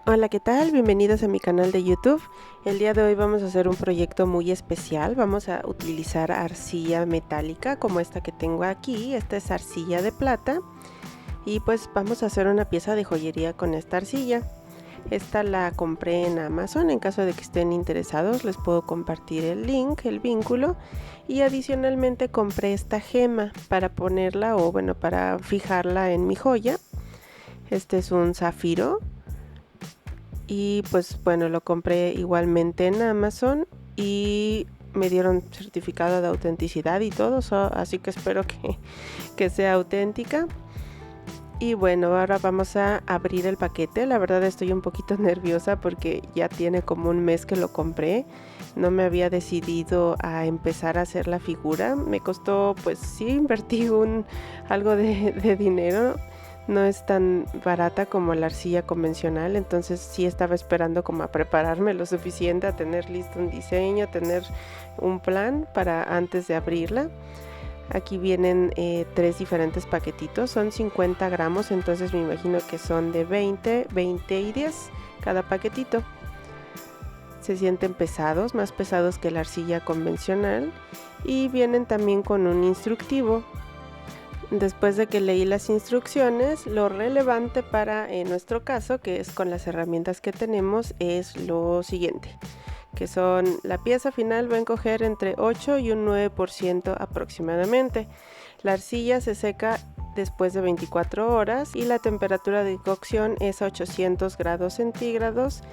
Hola, ¿qué tal? Bienvenidos a mi canal de YouTube. El día de hoy vamos a hacer un proyecto muy especial. Vamos a utilizar arcilla metálica como esta que tengo aquí. Esta es arcilla de plata y pues vamos a hacer una pieza de joyería con esta arcilla. Esta la compré en Amazon. En caso de que estén interesados les puedo compartir el link, el vínculo. Y adicionalmente compré esta gema para ponerla o bueno, para fijarla en mi joya. Este es un zafiro. Y pues bueno, lo compré igualmente en Amazon y me dieron certificado de autenticidad y todo, así que espero que sea auténtica. Y bueno, ahora vamos a abrir el paquete. La verdad estoy un poquito nerviosa porque ya tiene como un mes que lo compré. No me había decidido a empezar a hacer la figura. Me costó, pues sí, invertí algo de dinero. No es tan barata como la arcilla convencional, entonces sí estaba esperando como a prepararme lo suficiente, a tener listo un diseño, tener un plan para antes de abrirla. Aquí vienen 3 diferentes paquetitos, son 50 gramos, entonces me imagino que son de 20, 20 y 10 cada paquetito. Se sienten pesados, más pesados que la arcilla convencional, y vienen también con un instructivo. Después de que leí las instrucciones, lo relevante para nuestro caso, que es con las herramientas que tenemos, es lo siguiente, que son la pieza final va a encoger entre 8 y un 9% aproximadamente. La arcilla se seca después de 24 horas y la temperatura de cocción es a 800 grados centígrados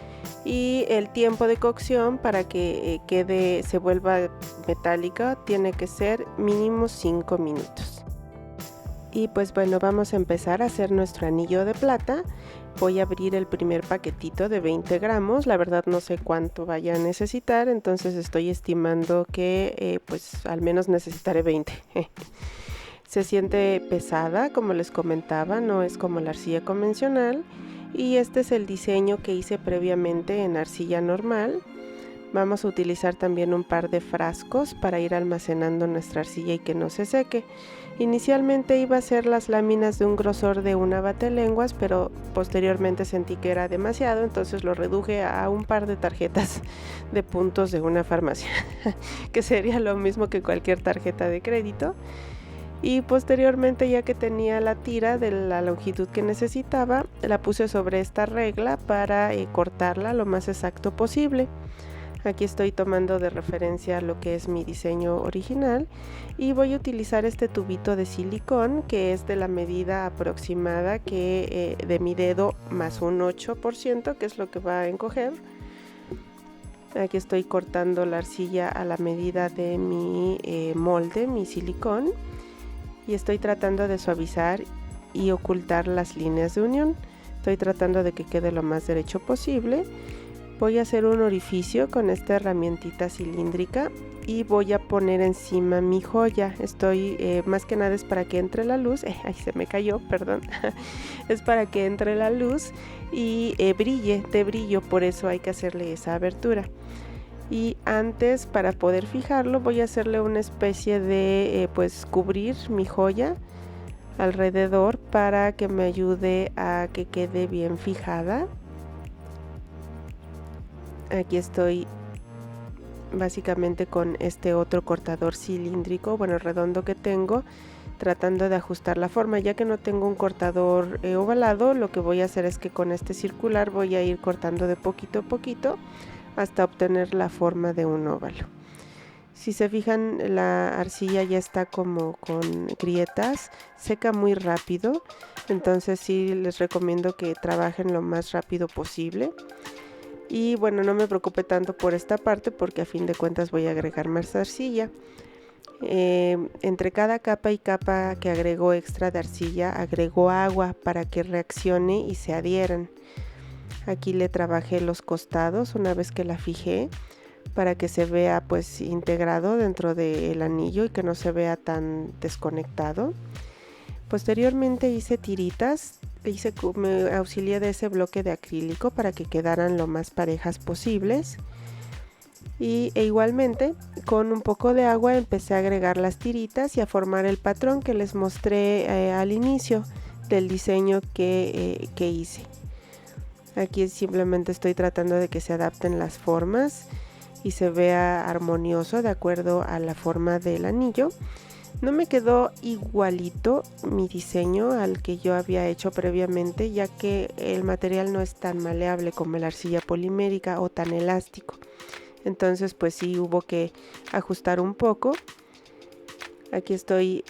y el tiempo de cocción para que se vuelva metálica tiene que ser mínimo 5 minutos. Y pues bueno, vamos a empezar a hacer nuestro anillo de plata. Voy a abrir el primer paquetito de 20 gramos. La verdad no sé cuánto vaya a necesitar, entonces estoy estimando que pues al menos necesitaré 20. Se siente pesada, como les comentaba, no es como la arcilla convencional. Y este es el diseño que hice previamente en arcilla normal. Vamos a utilizar también un par de frascos para ir almacenando nuestra arcilla y que no se seque. Inicialmente iba a hacer las láminas de un grosor de una batelenguas, pero posteriormente sentí que era demasiado, entonces lo reduje a un par de tarjetas de puntos de una farmacia, que sería lo mismo que cualquier tarjeta de crédito. Y posteriormente, ya que tenía la tira de la longitud que necesitaba, la puse sobre esta regla para cortarla lo más exacto posible. Aquí estoy tomando de referencia lo que es mi diseño original y voy a utilizar este tubito de silicón que es de la medida aproximada de mi dedo más un 8%, que es lo que va a encoger. Aquí estoy cortando la arcilla a la medida de mi molde, mi silicón, y estoy tratando de suavizar y ocultar las líneas de unión. Estoy tratando de que quede lo más derecho posible. Voy a hacer un orificio con esta herramientita cilíndrica y voy a poner encima mi joya. Más que nada es para que entre la luz. Ay, se me cayó, perdón. Es para que entre la luz y brille, de brillo, por eso hay que hacerle esa abertura. Y antes, para poder fijarlo, voy a hacerle una especie de pues cubrir mi joya alrededor para que me ayude a que quede bien fijada. Aquí estoy básicamente con este otro cortador cilíndrico, bueno, redondo que tengo, tratando de ajustar la forma. Ya que no tengo un cortador ovalado, lo que voy a hacer es que con este circular voy a ir cortando de poquito a poquito hasta obtener la forma de un óvalo. Si se fijan, la arcilla ya está como con grietas, seca muy rápido, entonces sí les recomiendo que trabajen lo más rápido posible. Y bueno, no me preocupe tanto por esta parte porque a fin de cuentas voy a agregar más arcilla. Entre cada capa y capa que agrego extra de arcilla, agrego agua para que reaccione y se adhieran. Aquí le trabajé los costados una vez que la fijé para que se vea pues integrado dentro del anillo y que no se vea tan desconectado. Posteriormente hice tiritas. Me auxilié de ese bloque de acrílico para que quedaran lo más parejas posibles e igualmente con un poco de agua empecé a agregar las tiritas y a formar el patrón que les mostré al inicio del diseño que hice. Aquí simplemente estoy tratando de que se adapten las formas y se vea armonioso de acuerdo a la forma del anillo. No me quedó igualito mi diseño al que yo había hecho previamente, ya que el material no es tan maleable como la arcilla polimérica o tan elástico. Entonces pues sí hubo que ajustar un poco. Aquí estoy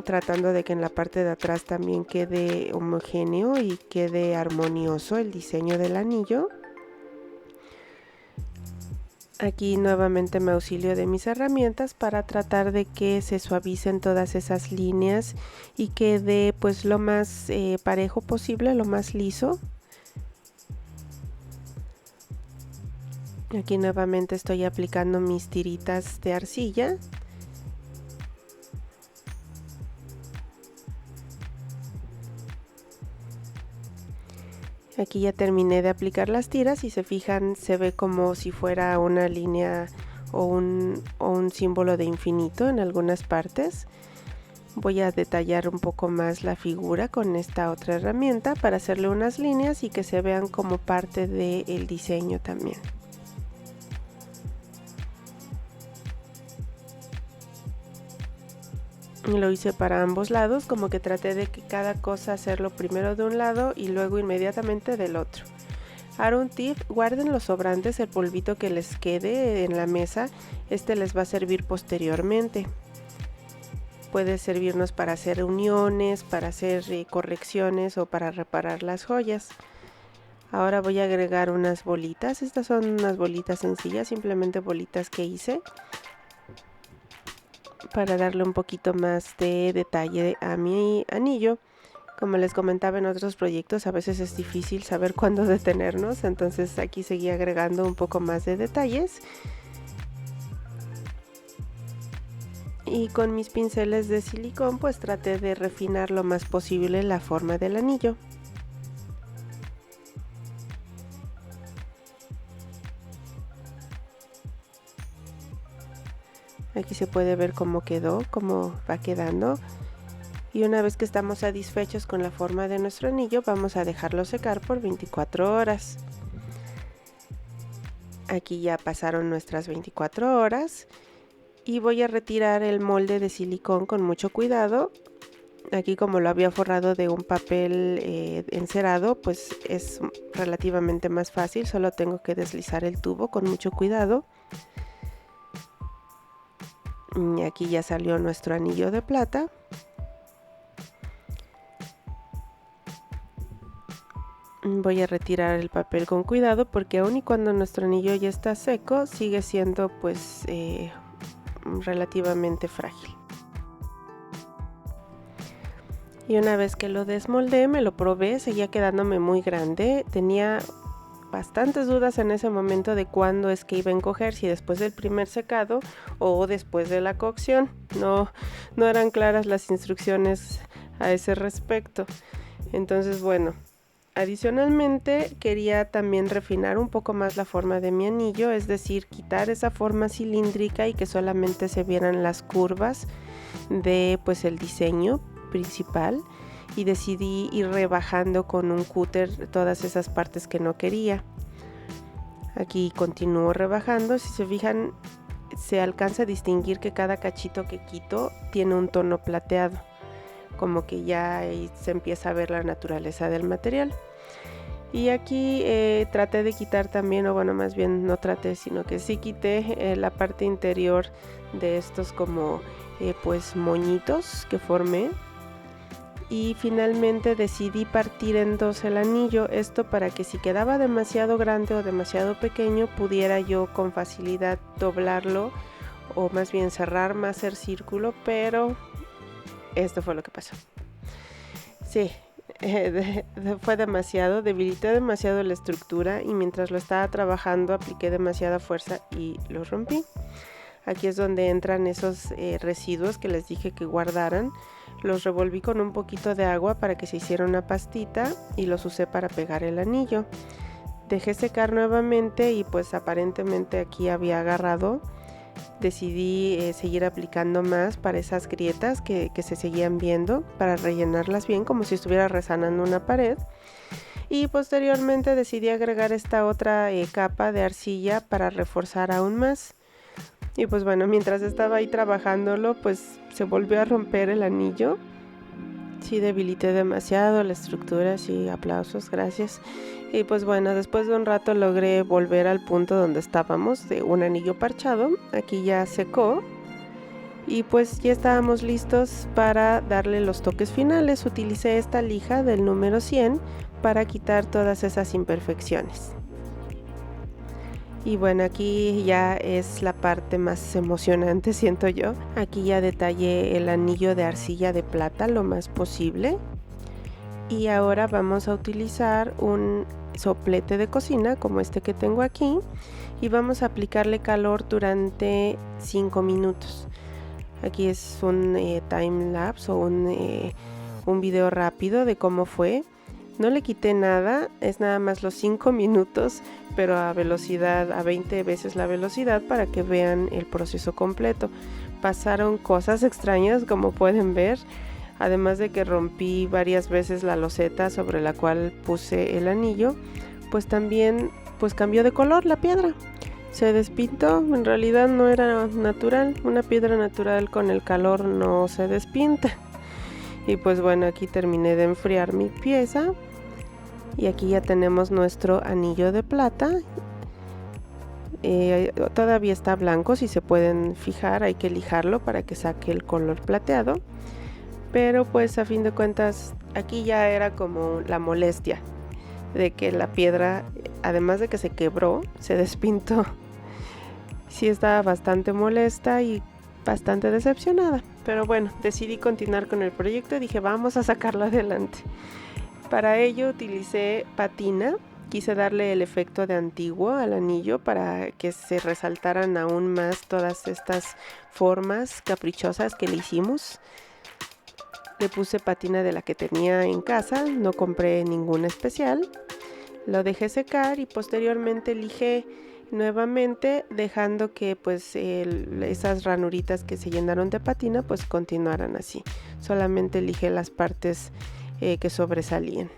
tratando de que en la parte de atrás también quede homogéneo y quede armonioso el diseño del anillo. Aquí nuevamente me auxilio de mis herramientas para tratar de que se suavicen todas esas líneas y quede pues lo más parejo posible, lo más liso. Aquí nuevamente estoy aplicando mis tiritas de arcilla. Aquí ya terminé de aplicar las tiras. Si se fijan, se ve como si fuera una línea o un símbolo de infinito en algunas partes. Voy a detallar un poco más la figura con esta otra herramienta para hacerle unas líneas y que se vean como parte del diseño también. Lo hice para ambos lados, como que traté de que cada cosa hacerlo primero de un lado y luego inmediatamente del otro. Ahora un tip, guarden los sobrantes, el polvito que les quede en la mesa, este les va a servir posteriormente. Puede servirnos para hacer uniones, para hacer correcciones o para reparar las joyas. Ahora voy a agregar unas bolitas, estas son unas bolitas sencillas, simplemente bolitas que hice para darle un poquito más de detalle a mi anillo. Como les comentaba en otros proyectos, a veces es difícil saber cuándo detenernos, entonces aquí seguí agregando un poco más de detalles. Y con mis pinceles de silicón pues traté de refinar lo más posible la forma del anillo. Aquí se puede ver cómo quedó, cómo va quedando. Y una vez que estamos satisfechos con la forma de nuestro anillo, vamos a dejarlo secar por 24 horas. Aquí ya pasaron nuestras 24 horas y voy a retirar el molde de silicón con mucho cuidado. Aquí, como lo había forrado de un papel encerado, pues es relativamente más fácil, solo tengo que deslizar el tubo con mucho cuidado. Y aquí ya salió nuestro anillo de plata. Voy a retirar el papel con cuidado porque aun y cuando nuestro anillo ya está seco, sigue siendo pues relativamente frágil. Y una vez que lo desmoldé, me lo probé, seguía quedándome muy grande. Tenía bastantes dudas en ese momento de cuándo es que iba a encoger, si después del primer secado o después de la cocción. No eran claras las instrucciones a ese respecto. Entonces, bueno, adicionalmente quería también refinar un poco más la forma de mi anillo, es decir, quitar esa forma cilíndrica y que solamente se vieran las curvas de pues el diseño principal, y decidí ir rebajando con un cúter todas esas partes que no quería. Aquí continúo rebajando. Si se fijan, se alcanza a distinguir que cada cachito que quito tiene un tono plateado, como que ya ahí se empieza a ver la naturaleza del material. Y aquí traté de quitar también, o bueno, más bien no traté, sino que sí quité la parte interior de estos como pues moñitos que formé. Y finalmente decidí partir en dos el anillo, esto para que si quedaba demasiado grande o demasiado pequeño pudiera yo con facilidad doblarlo o más bien cerrar más el círculo, pero esto fue lo que pasó. Sí, fue demasiado, debilité demasiado la estructura y mientras lo estaba trabajando apliqué demasiada fuerza y lo rompí. Aquí es donde entran esos residuos que les dije que guardaran. Los revolví con un poquito de agua para que se hiciera una pastita y los usé para pegar el anillo. Dejé secar nuevamente y pues aparentemente aquí había agarrado. Decidí seguir aplicando más para esas grietas que se seguían viendo, para rellenarlas bien como si estuviera resanando una pared. y posteriormente decidí agregar esta otra capa de arcilla para reforzar aún más. Y pues bueno, mientras estaba ahí trabajándolo, pues se volvió a romper el anillo. Sí, debilité demasiado la estructura, sí, aplausos, gracias. Y pues bueno, después de un rato logré volver al punto donde estábamos, de un anillo parchado. Aquí ya secó. Y pues ya estábamos listos para darle los toques finales. Utilicé esta lija del número 100 para quitar todas esas imperfecciones. Y bueno, aquí ya es la parte más emocionante, siento yo. Aquí ya detallé el anillo de arcilla de plata lo más posible. Y ahora vamos a utilizar un soplete de cocina como este que tengo aquí. Y vamos a aplicarle calor durante 5 minutos. Aquí es un time lapse o un video rápido de cómo fue. No le quité nada, es nada más los 5 minutos, pero a velocidad, a 20 veces la velocidad para que vean el proceso completo. Pasaron cosas extrañas, como pueden ver, además de que rompí varias veces la loseta sobre la cual puse el anillo, pues también pues cambió de color la piedra. Se despintó, en realidad no era natural, una piedra natural con el calor no se despinta. Y pues bueno, aquí terminé de enfriar mi pieza y aquí ya tenemos nuestro anillo de plata. Todavía está blanco, si se pueden fijar, hay que lijarlo para que saque el color plateado. Pero pues a fin de cuentas aquí ya era como la molestia de que la piedra, además de que se quebró, se despintó. Sí estaba bastante molesta y bastante decepcionada, pero bueno, decidí continuar con el proyecto y dije vamos a sacarlo adelante. Para ello utilicé patina, quise darle el efecto de antiguo al anillo para que se resaltaran aún más todas estas formas caprichosas que le hicimos. Le puse patina de la que tenía en casa, no compré ninguna especial. Lo dejé secar y posteriormente lijé nuevamente, dejando que pues esas ranuritas que se llenaron de patina pues continuaran así. Solamente lijé las partes que sobresalían.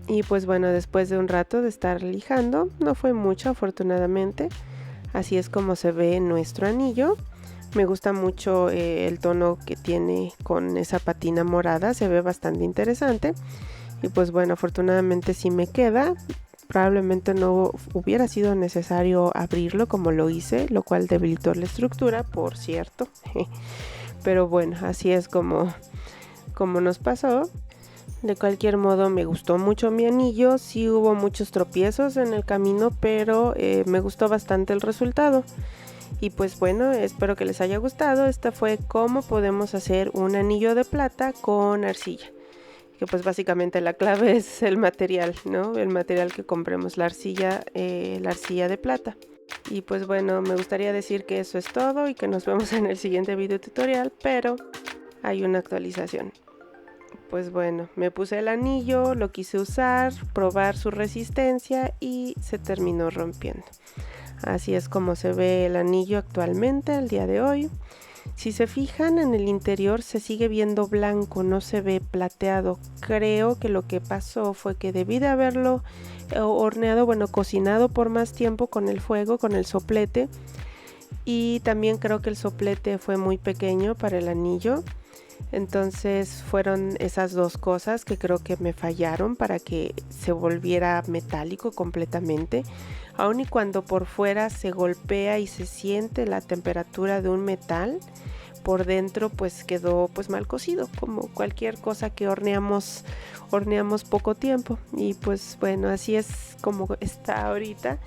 Y pues bueno, después de un rato de estar lijando, no fue mucho afortunadamente, así es como se ve nuestro anillo. Me gusta mucho el tono que tiene con esa patina morada, se ve bastante interesante. Y pues bueno, afortunadamente sí me queda. Probablemente no hubiera sido necesario abrirlo como lo hice, lo cual debilitó la estructura, por cierto. Pero bueno, así es como nos pasó. De cualquier modo, me gustó mucho mi anillo. Sí hubo muchos tropiezos en el camino, pero me gustó bastante el resultado. Y pues bueno, espero que les haya gustado. Esta fue cómo podemos hacer un anillo de plata con arcilla. Que pues básicamente la clave es el material, ¿no? El material que compremos, la arcilla de plata. Y pues bueno, me gustaría decir que eso es todo y que nos vemos en el siguiente video tutorial, pero hay una actualización. Pues bueno, me puse el anillo, lo quise usar, probar su resistencia y se terminó rompiendo. Así es como se ve el anillo actualmente, al día de hoy. Si se fijan, en el interior se sigue viendo blanco, no se ve plateado. Creo que lo que pasó fue que debí de haberlo horneado, bueno, cocinado por más tiempo con el fuego, con el soplete. Y también creo que el soplete fue muy pequeño para el anillo. Entonces fueron esas dos cosas que creo que me fallaron para que se volviera metálico completamente. Aun y cuando por fuera se golpea y se siente la temperatura de un metal, por dentro pues quedó pues mal cocido, como cualquier cosa que horneamos poco tiempo. Y pues bueno, así es como está ahorita.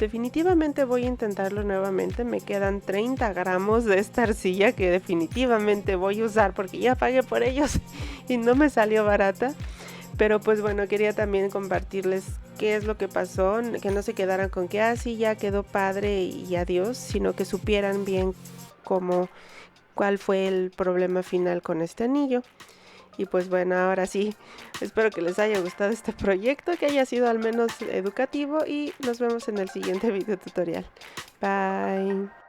Definitivamente voy a intentarlo nuevamente. Me quedan 30 gramos de esta arcilla que definitivamente voy a usar porque ya pagué por ellos y no me salió barata. Pero pues bueno, quería también compartirles qué es lo que pasó, que no se quedaran con que sí, ya quedó padre y adiós, sino que supieran bien cuál fue el problema final con este anillo. Y pues bueno, ahora sí, espero que les haya gustado este proyecto, que haya sido al menos educativo y nos vemos en el siguiente video tutorial. Bye.